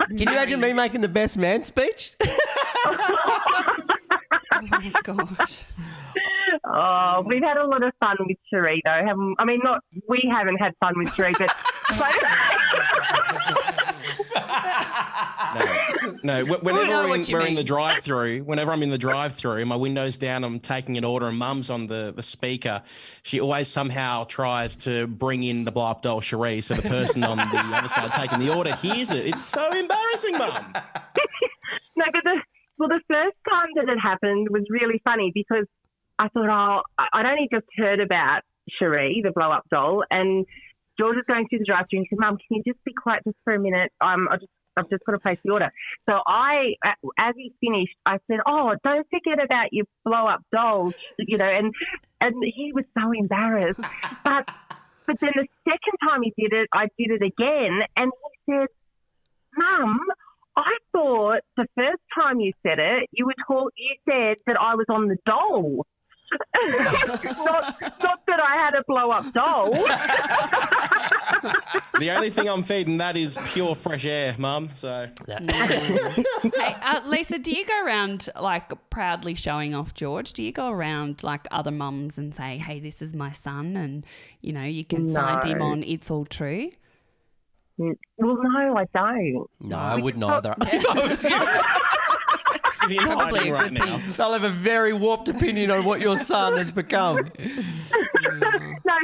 Can you imagine me making the best man speech? Oh my gosh. Oh, we've had a lot of fun with Cherie, though. We haven't had fun with Cherie, but... No. Whenever we're in the drive-through, my window's down, I'm taking an order, and Mum's on the speaker. She always somehow tries to bring in the blow-up doll Cherie, so the person on the other side taking the order hears it. It's so embarrassing, Mum. No, but the first time that it happened was really funny because I thought, I'd only just heard about Cherie, the blow-up doll, and George was going through the drive-through and he said, Mum, can you just be quiet just for a minute? I've just got to place the order. So as he finished, I said, oh, don't forget about your blow-up dolls, and he was so embarrassed. But then the second time he did it, I did it again, and he said, Mum, I thought the first time you said it, you said that I was on the dole. not that I had a blow-up doll. The only thing I'm feeding that is pure fresh air, Mum. So, Hey, Lisa, do you go around proudly showing off George? Do you go around like other mums and say, "Hey, this is my son," and you can find him on It's All True? Well, no, I don't. No, I wouldn't either. Probably a good thing. They'll have a very warped opinion on what your son has become. No,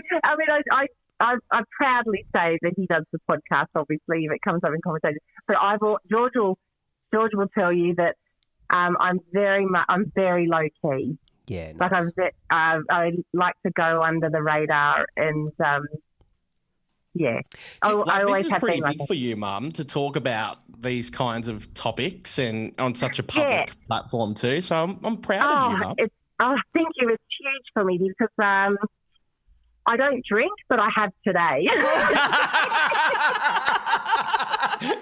I proudly say that he does the podcast, obviously, if it comes up in conversation. But George will tell you that I'm very low key. Yeah, nice. Like I like to go under the radar, and yeah. This is pretty big for you, Mum, to talk about these kinds of topics and on such a public platform too. So I'm proud of you, Mum. Thank you. It's huge for me because I don't drink, but I have today.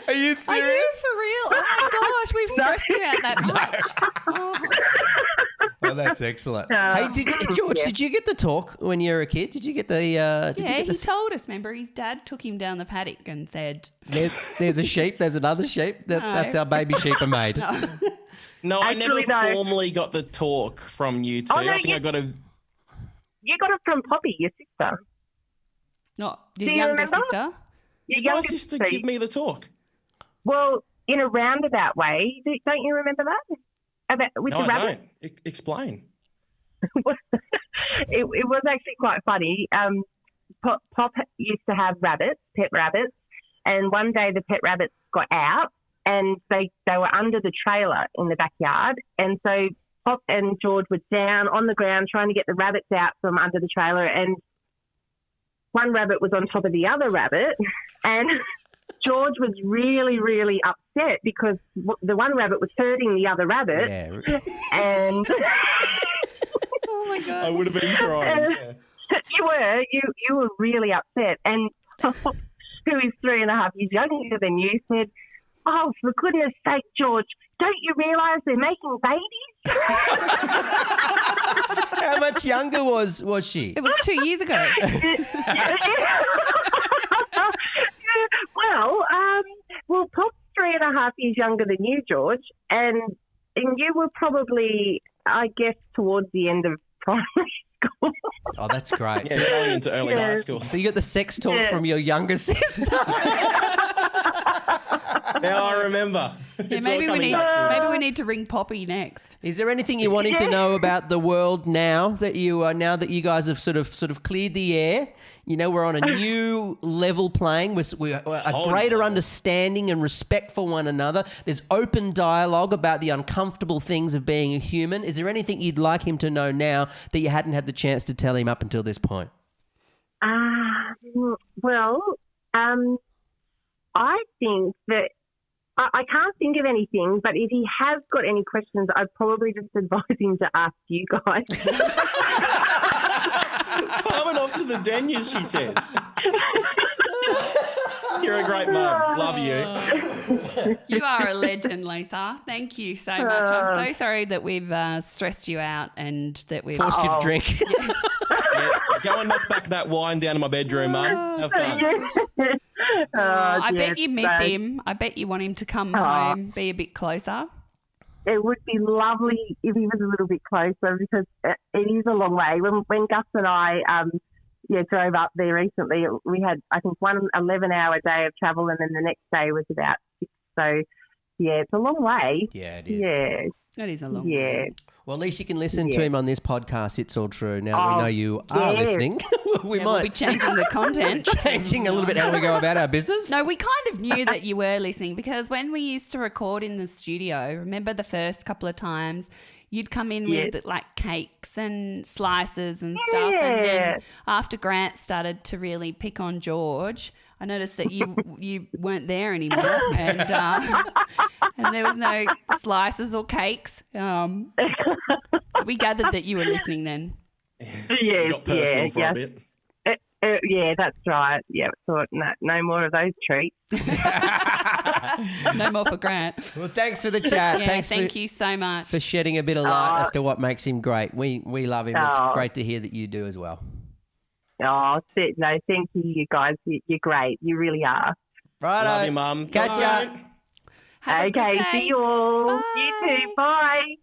Are you serious? Are you for real? Oh my gosh, we've stressed you out that much. Oh, that's excellent. Hey, George, did you get the talk when you were a kid? Did you get the... he told us, remember, his dad took him down the paddock and said... There's a sheep, there's another sheep. That's how baby sheep are made. No, I never formally got the talk from you two. I think I got a... You got it from Poppy, your sister. No, your younger sister? Did my sister give me the talk? Well, in a roundabout way. Don't you remember that? I don't. Explain. It was actually quite funny. Pop used to have pet rabbits, and one day the pet rabbits got out and they were under the trailer in the backyard, and so Pop and George were down on the ground trying to get the rabbits out from under the trailer, and one rabbit was on top of the other rabbit, and George was really, really upset because the one rabbit was hurting the other rabbit. Yeah. And Oh my God. I would have been crying. you were really upset. And who is 3.5 years younger than you said, "Oh, for goodness sake, George, don't you realise they're making babies?" How much younger was she? It was 2 years ago. Well, Pop's 3.5 years younger than you, George, and you were probably, I guess, towards the end of primary school. Oh, that's great. Yeah, going into early high school. So you got the sex talk from your younger sister. Now I remember. Yeah, It's all maybe we coming need to ring Poppy next. Is there anything you wanting to know about the world now that you guys have sort of cleared the air? You know, we're on a new level playing with a greater understanding and respect for one another. There's open dialogue about the uncomfortable things of being a human. Is there anything you'd like him to know now that you hadn't had the chance to tell him up until this point? I think that I can't think of anything, but if he has got any questions, I'd probably just advise him to ask you guys. Coming off to the Deniers, she says. You're a great mum. Love you. You are a legend, Lisa. Thank you so much. I'm so sorry that we've stressed you out and that we've Forced you to drink. Yeah, go and knock back that wine down in my bedroom, Mum. Have fun. I bet you miss him. I bet you want him to come home, be a bit closer. It would be lovely if he was a little bit closer because it is a long way. When Gus and I drove up there recently, we had, I think, 11-hour day of travel, and then the next day was about 6. So, yeah, it's a long way. Yeah, it is. Yeah. It is a long way. Well, at least you can listen to him on this podcast. It's all true. Now we know you are listening. We'll be changing the content. Changing a little bit how we go about our business. No, we kind of knew that you were listening because when we used to record in the studio, remember the first couple of times you'd come in with like cakes and slices and stuff, and then after Grant started to really pick on George, I noticed that you weren't there anymore, and there was no slices or cakes. So we gathered that you were listening then. You got personal for a bit. Yeah, that's right. Yeah, thought no more of those treats. No more for Grant. Well, thanks for the chat. Yeah, thank you so much for shedding a bit of light as to what makes him great. We love him. It's great to hear that you do as well. Oh, no, thank you guys. You're great. You really are. Right, love you, Mum. Catch up. Have a good day. See you all. Bye. You too. Bye.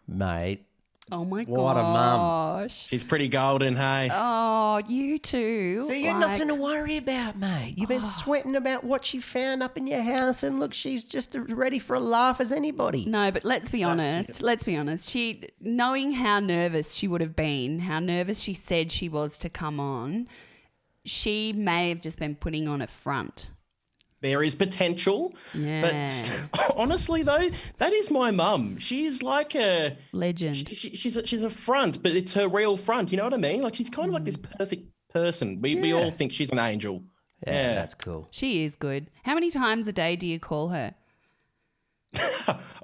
Mate. Oh my gosh. What a mum. She's pretty golden, hey. Oh, you too. So you've nothing to worry about, mate. You've been sweating about what you found up in your house, and look, she's just as ready for a laugh as anybody. No, but let's be honest. Let's be honest. She, knowing how nervous she would have been, how nervous she said she was to come on, she may have just been putting on a front. There is potential. Yeah. But honestly, though, that is my mum. She's like a legend. She's a front, but it's her real front. You know what I mean? Like, she's kind of like this perfect person. We all think she's an angel. Yeah, that's cool. She is good. How many times a day do you call her?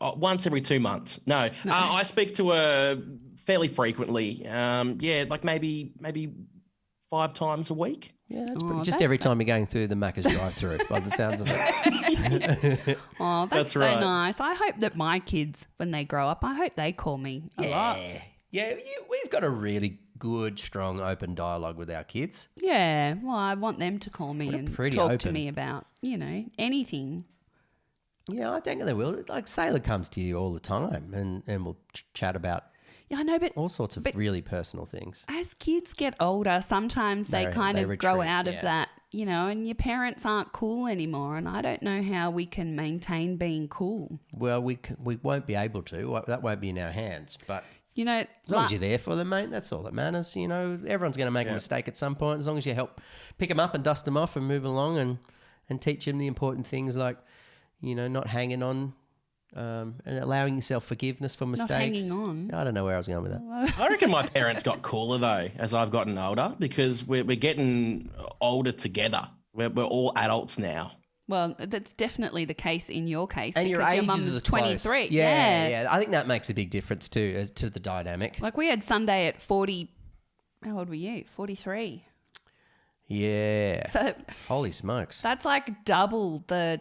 Once every 2 months. No. I speak to her fairly frequently. Like maybe 5 times a week. Yeah, that's pretty. Just every time you're going through the Macca's drive-through, by the sounds of it. Oh, that's so right. nice. I hope that my kids, when they grow up, I hope they call me a lot. Yeah, we've got a really good, strong, open dialogue with our kids. Yeah, well, I want them to call me and pretty talk to open. me about, anything. Yeah, I think they will. Like, Sailor comes to you all the time and we'll chat about Yeah, I know, but all sorts of really personal things. as kids get older, sometimes they kind of grow retreat, out of that, and your parents aren't cool anymore. And I don't know how we can maintain being cool. Well, we won't be able to. That won't be in our hands. But As long as you're there for them, mate, that's all that matters. Everyone's going to make a mistake at some point. As long as you help pick them up and dust them off and move along and teach them the important things like, not hanging on and allowing yourself forgiveness for mistakes. Not hanging on. I don't know where I was going with that. I reckon my parents got cooler though as I've gotten older because we're getting older together. We're all adults now. Well, that's definitely the case in your case. And your because ages mum's are 23. close. Yeah. I think that makes a big difference too, as to the dynamic. Like we had Sunday at 40. How old were you? 43. Yeah. So Holy smokes. that's like double the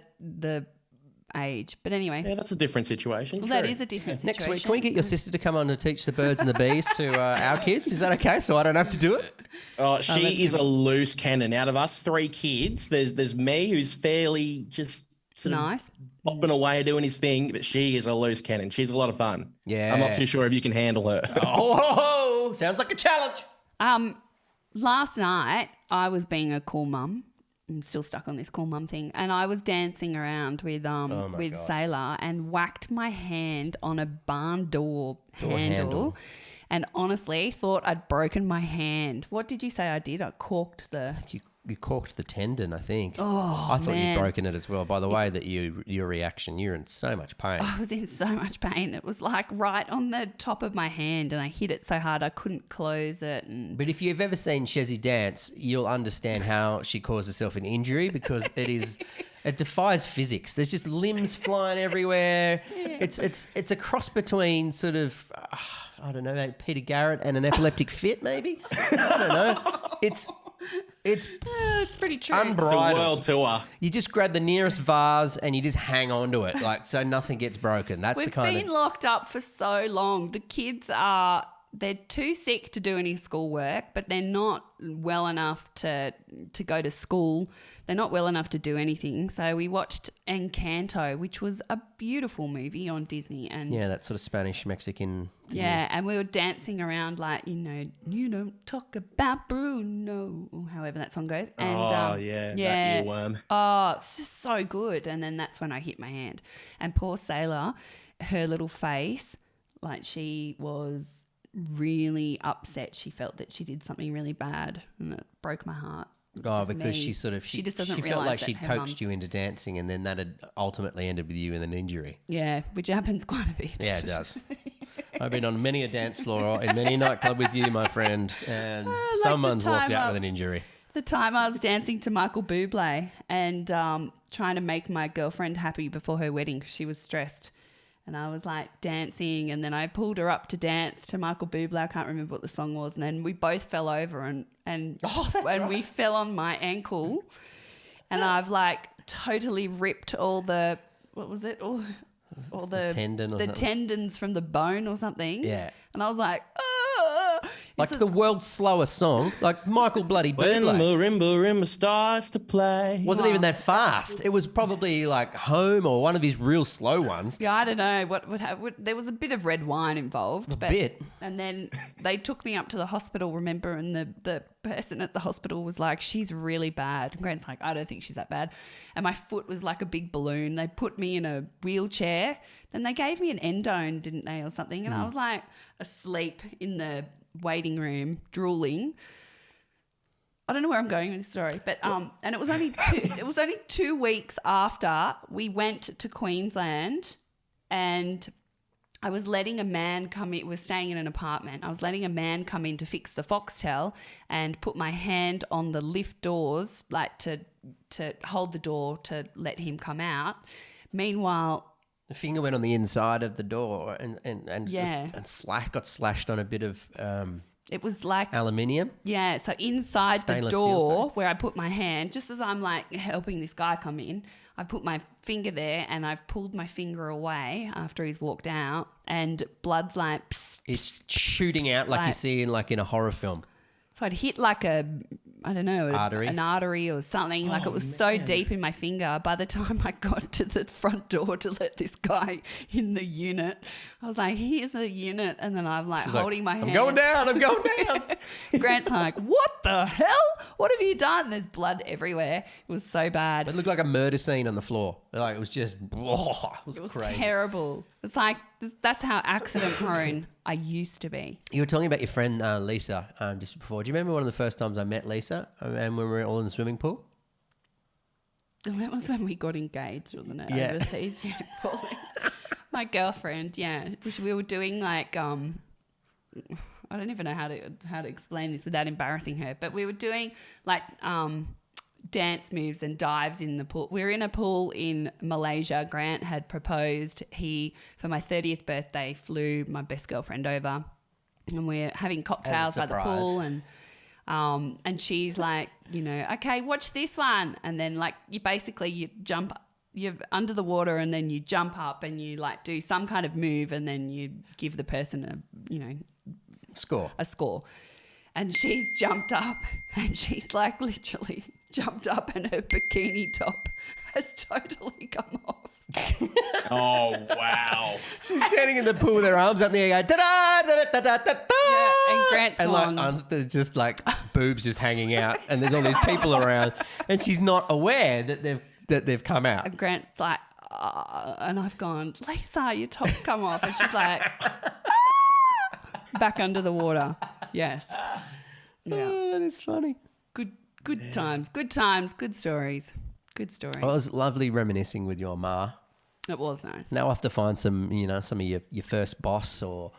age. But anyway, Yeah, that's a different situation. well, that True. is a different Next situation. week, can we get your sister to come on to teach the birds and the bees to our kids? Is that okay? So I don't have to do it? Oh, she is a loose cannon. Out of us 3 kids, there's me who's fairly just sort Nice. of bopping away doing his thing, but she is a loose cannon. She's a lot of fun. Yeah. I'm not too sure if you can handle her. Oh, sounds like a challenge. Last night, I was being a cool mum. I'm still stuck on this cool mum thing. And I was dancing around with God. Sailor and whacked my hand on a barn door handle. And honestly, thought I'd broken my hand. What did you say I did? I corked the... You corked the tendon, I think. Oh, I thought man. you'd broken it as well. By the way that your reaction, you're in so much pain. I was in so much pain. It was like right on the top of my hand and I hit it so hard I couldn't close it. And But if you've ever seen Shezzy dance, you'll understand how she caused herself an injury because it defies physics. There's just limbs flying everywhere. It's a cross between sort of I don't know, Peter Garrett and an epileptic fit, maybe. I don't know. It's it's pretty true. unbridled. It's a world tour. You just grab the nearest vase and you just hang on to it, like so nothing gets broken. That's We've the kind been of locked up for so long. The kids they're too sick to do any schoolwork, but they're not well enough to go to school. They're not well enough to do anything. So we watched Encanto, which was a beautiful movie on Disney. And that sort of Spanish Mexican. yeah, and we were dancing around like, you don't talk about Bruno, or however that song goes. And, That earworm. Oh, it's just so good. And then that's when I hit my hand. And poor Sailor, her little face, like she was really upset. She felt that she did something really bad and it broke my heart. Oh, because she just doesn't she realise felt like that she'd her coaxed mum's- you into dancing, and then that had ultimately ended with you in an injury. Yeah, which happens quite a bit. Yeah, it does. I've been on many a dance floor in many a nightclub with you, my friend, and someone's walked out with an injury. The time I was dancing to Michael Bublé and trying to make my girlfriend happy before her wedding because she was stressed. And I was like dancing, and then I pulled her up to dance to Michael Bublé. I can't remember what the song was. And then we both fell over and we fell on my ankle. And I've like totally ripped all the, what was it? All the tendon or the something. tendons from the bone or something. Yeah. And I was like, Like the world's slowest song, like Michael bloody When the Bublé. marimba starts to play. Wasn't even that fast. It was probably like Home or one of his real slow ones. yeah, I don't know what would have. There was a bit of red wine involved. Bit. And then they took me up to the hospital, remember, and the person at the hospital was like, she's really bad. And Grant's like, I don't think she's that bad. And my foot was like a big balloon. They put me in a wheelchair. Then they gave me an endone, didn't they, or something? And I was like asleep in the waiting room, drooling. I don't know where I'm going with this story, but and it was only 2 weeks after we went to Queensland, and I was letting a man come in. We're staying in an apartment. I was letting a man come in to fix the Foxtel and put my hand on the lift doors, like to hold the door to let him come out. Meanwhile, The finger went on the inside of the door and Yeah. and got slashed on a bit of it was like aluminium. yeah, so inside the Stainless steel, door sorry. where I put my hand, just as I'm like helping this guy come in, I put my finger there and I've pulled my finger away after he's walked out, and blood's like psst, It's shooting out like you see in a horror film. so I'd hit like Artery. an artery or something. Like it was so deep in my finger. By the time I got to the front door to let this guy in the unit, I was like, here's a unit. And then I'm like holding my hand. I'm going down. Grant's like, what the hell? What have you done? There's blood everywhere. It was so bad. It looked like a murder scene on the floor. Like it was just, it was It was crazy. terrible. It's like, that's how accident prone I used to be. You were talking about your friend Lisa just before. Do you remember one of the first times I met Lisa and when we were all in the swimming pool? That was when we got engaged, wasn't it? Yeah. Overseas. Yeah, Paul. My girlfriend, yeah. We were doing like I don't even know how to explain this without embarrassing her, but we were doing like dance moves and dives in the pool. We were in a pool in Malaysia. Grant had proposed. He, for my 30th birthday, flew my best girlfriend over, and we're having cocktails by the pool, and she's like, okay, watch this one, and then like you jump, you're under the water, and then you jump up and you like do some kind of move, and then you give the person a score. And she's jumped up, and she's like literally jumped up, and her bikini top has totally come off. Oh, wow. She's standing in the pool with her arms up in the air going, da-da-da-da-da-da-da. Yeah, and Grant's gone. Like, there's just like boobs just hanging out, and there's all these people around, and she's not aware that they've come out. And Grant's like, and I've gone, Lisa, your top's come off. And she's like, back under the water. Yes. Yeah. Oh, that is funny. Good times, good stories. Good stories. Well, it was lovely reminiscing with your ma. It was nice. Now I have to find some of your first boss or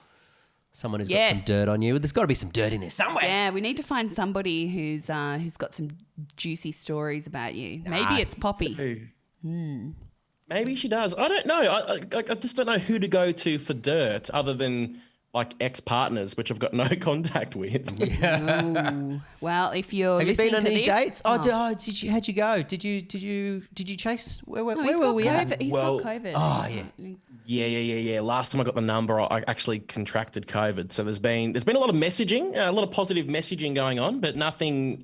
someone who's got some dirt on you. There's got to be some dirt in there somewhere. Yeah, we need to find somebody who's got some juicy stories about you. Maybe it's Poppy. Maybe she does. I don't know. I just don't know who to go to for dirt other than like ex-partners, which I've got no contact with. Ooh. Well, if you're have you been listening on to any this, dates? How'd you go? Did you chase? Where were we at? He's got COVID. Oh yeah. Yeah. Last time I got the number, I actually contracted COVID. So there's been a lot of messaging, a lot of positive messaging going on, but nothing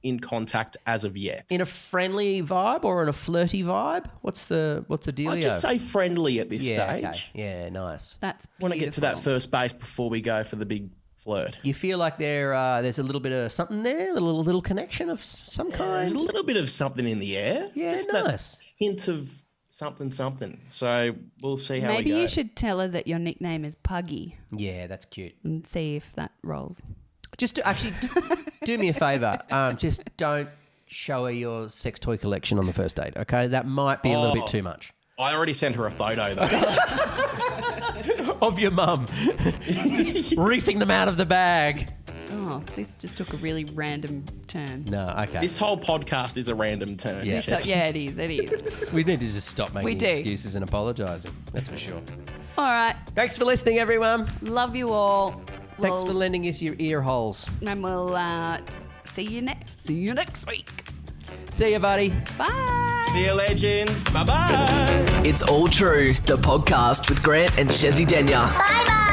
in contact as of yet. In a friendly vibe or in a flirty vibe? What's the dealio? I'd just say friendly at this stage. Okay. Yeah, nice. That's beautiful. Want to get to that first base before we go for the big flirt. You feel like there's a little bit of something there, a little connection of some kind? There's a little bit of something in the air. Yeah, just nice. That hint of something. So we'll see how Maybe we go. you should tell her that your nickname is Puggy Yeah, that's cute. and see if that rolls. Just do me a favour. Just don't show her your sex toy collection on the first date, okay? That might be a little bit too much. I already sent her a photo though. Of your mum. Just reefing them out of the bag. Oh, this just took a really random turn. No, okay. This whole podcast is a random turn. Yeah. Yeah, it is. We need to just stop making We do. excuses and apologising. That's for sure. All right. Thanks for listening, everyone. Love you all. Thanks for lending us your ear holes. And we'll see you next week. See you, buddy. Bye. See you, legends. Bye-bye. It's All True, the podcast with Grant and Shezzy Denya. Bye bye.